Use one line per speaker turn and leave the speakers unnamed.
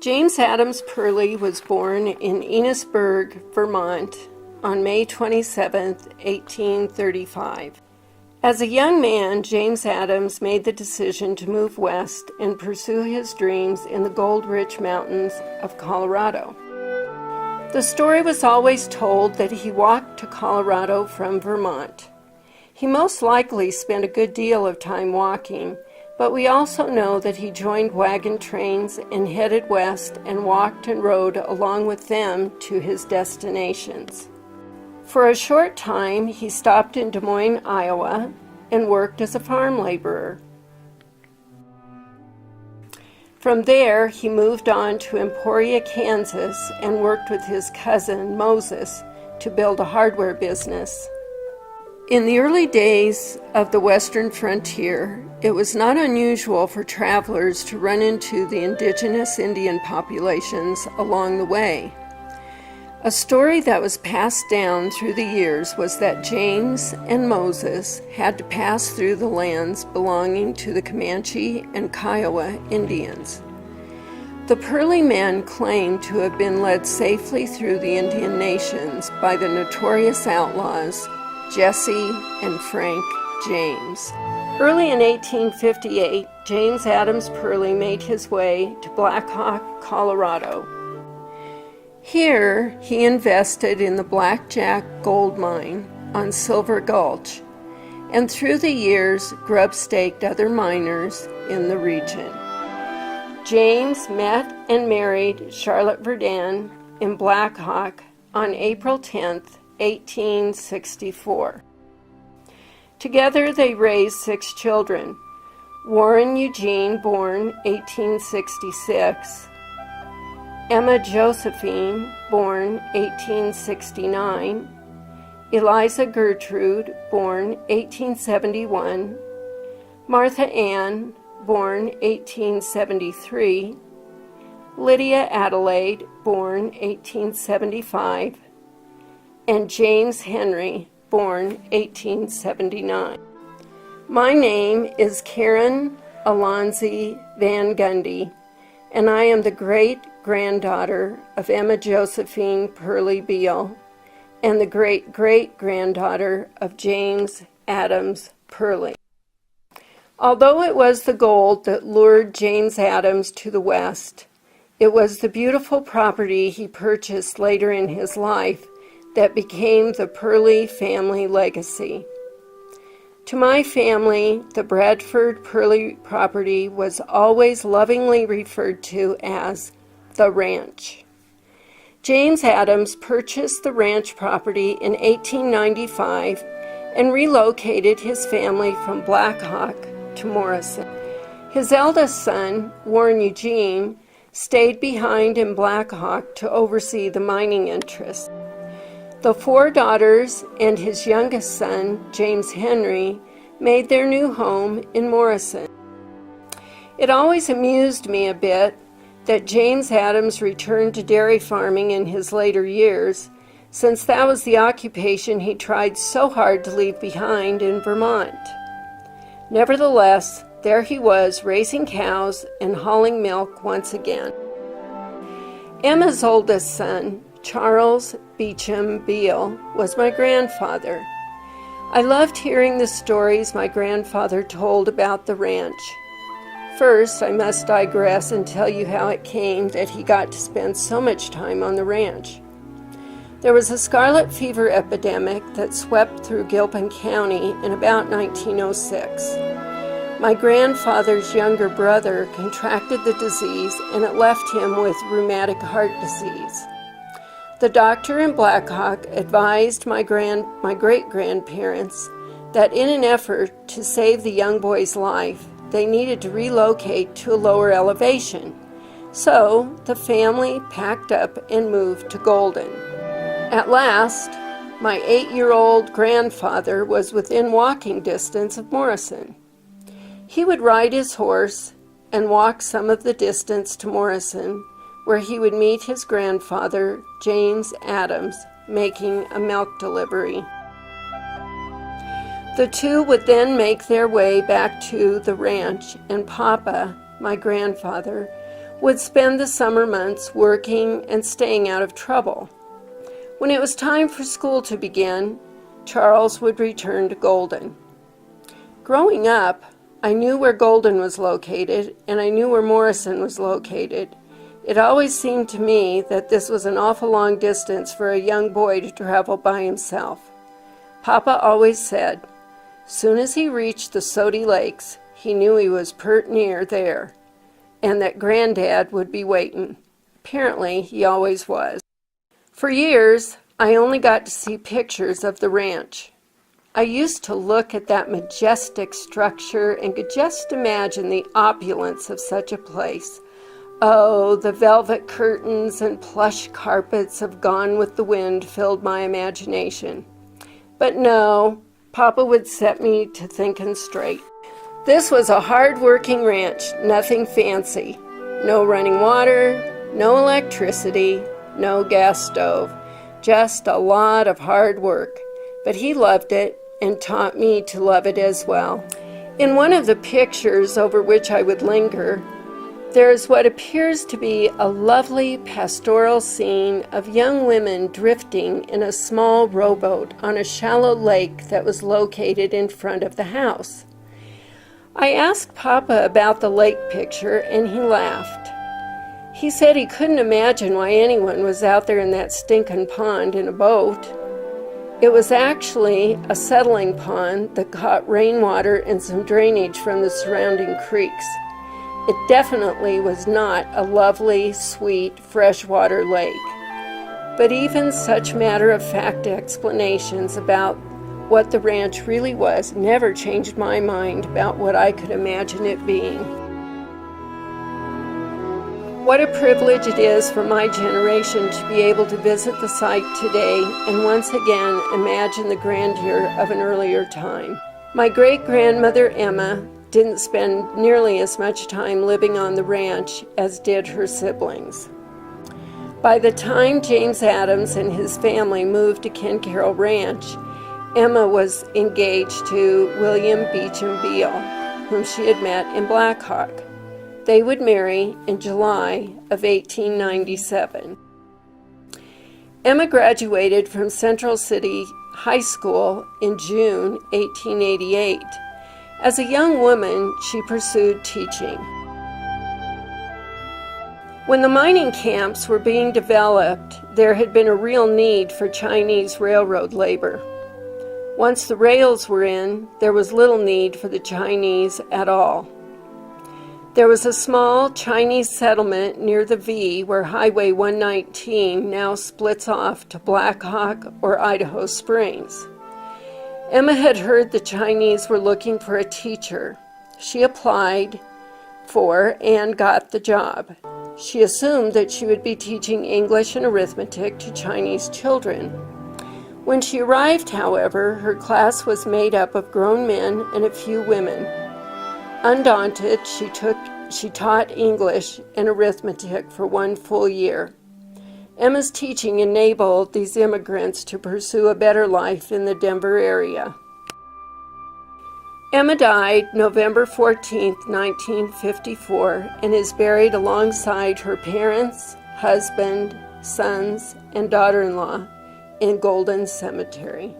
James Adams Perley was born in Enosburg, Vermont on May 27, 1835. As a young man, James Adams made the decision to move west and pursue his dreams in the gold-rich mountains of Colorado. The story was always told that he walked to Colorado from Vermont. He most likely spent a good deal of time walking, but we also know that he joined wagon trains and headed west and walked and rode along with them to his destinations. For a short time, he stopped in Des Moines, Iowa, and worked as a farm laborer. From there, he moved on to Emporia, Kansas, and worked with his cousin, Moses, to build a hardware business. In the early days of the western frontier, it was not unusual for travelers to run into the indigenous Indian populations along the way. A story that was passed down through the years was that James and Moses had to pass through the lands belonging to the Comanche and Kiowa Indians. The Perley men claimed to have been led safely through the Indian nations by the notorious outlaws Jesse and Frank James. Early in 1858, James Adams Perley made his way to Black Hawk, Colorado. Here, he invested in the Blackjack gold mine on Silver Gulch, and through the years, grub-staked other miners in the region. James met and married Charlotte Verdun in Black Hawk on April 10, 1864. Together, they raised 6 children: Warren Eugene, born 1866, Emma Josephine, born 1869, Eliza Gertrude, born 1871, Martha Ann, born 1873, Lydia Adelaide, born 1875, and James Henry, born 1879. My name is Karen Alonzi Van Gundy, and I am the great-granddaughter of Emma Josephine Perley Beale and the great-great-granddaughter of James Adams Perley. Although it was the gold that lured James Adams to the West, it was the beautiful property he purchased later in his life that became the Perley family legacy. To my family, the Bradford Perley property was always lovingly referred to as the ranch. James Adams purchased the ranch property in 1895 and relocated his family from Black Hawk to Morrison. His eldest son, Warren Eugene, stayed behind in Black Hawk to oversee the mining interests. The 4 daughters and his youngest son, James Henry, made their new home in Morrison. It always amused me a bit that James Adams returned to dairy farming in his later years, since that was the occupation he tried so hard to leave behind in Vermont. Nevertheless, there he was, raising cows and hauling milk once again. Emma's oldest son, Charles Beecham Beale, was my grandfather. I loved hearing the stories my grandfather told about the ranch. First, I must digress and tell you how it came that he got to spend so much time on the ranch. There was a scarlet fever epidemic that swept through Gilpin County in about 1906. My grandfather's younger brother contracted the disease, and it left him with rheumatic heart disease. The doctor in Black Hawk advised my great-grandparents that in an effort to save the young boy's life, they needed to relocate to a lower elevation. So the family packed up and moved to Golden. At last, my 8-year-old grandfather was within walking distance of Morrison. He would ride his horse and walk some of the distance to Morrison, where he would meet his grandfather, James Adams, making a milk delivery. The two would then make their way back to the ranch, and Papa, my grandfather, would spend the summer months working and staying out of trouble. When it was time for school to begin, Charles would return to Golden. Growing up, I knew where Golden was located, and I knew where Morrison was located. It always seemed to me that this was an awful long distance for a young boy to travel by himself. Papa always said, soon as he reached the Sody Lakes, he knew he was pert near there, and that Granddad would be waiting. Apparently, he always was. For years, I only got to see pictures of the ranch. I used to look at that majestic structure and could just imagine the opulence of such a place. Oh, the velvet curtains and plush carpets of Gone with the Wind filled my imagination. But no, Papa would set me to thinking straight. This was a hard-working ranch, nothing fancy. No running water, no electricity, no gas stove. Just a lot of hard work. But he loved it and taught me to love it as well. In one of the pictures over which I would linger, there is what appears to be a lovely pastoral scene of young women drifting in a small rowboat on a shallow lake that was located in front of the house. I asked Papa about the lake picture, and he laughed. He said he couldn't imagine why anyone was out there in that stinking pond in a boat. It was actually a settling pond that caught rainwater and some drainage from the surrounding creeks. It definitely was not a lovely, sweet, freshwater lake. But even such matter-of-fact explanations about what the ranch really was never changed my mind about what I could imagine it being. What a privilege it is for my generation to be able to visit the site today and once again imagine the grandeur of an earlier time. My great-grandmother Emma didn't spend nearly as much time living on the ranch as did her siblings. By the time James Adams and his family moved to Ken Carroll Ranch, Emma was engaged to William Beecham Beale, whom she had met in Black Hawk. They would marry in July of 1897. Emma graduated from Central City High School in June 1888. As a young woman, she pursued teaching. When the mining camps were being developed, there had been a real need for Chinese railroad labor. Once the rails were in, there was little need for the Chinese at all. There was a small Chinese settlement near the V where Highway 119 now splits off to Black Hawk or Idaho Springs. Emma had heard the Chinese were looking for a teacher. She applied for and got the job. She assumed that she would be teaching English and arithmetic to Chinese children. When she arrived, however, her class was made up of grown men and a few women. Undaunted, she taught English and arithmetic for 1 full year. Emma's teaching enabled these immigrants to pursue a better life in the Denver area. Emma died November 14, 1954, and is buried alongside her parents, husband, sons, and daughter-in-law in Golden Cemetery.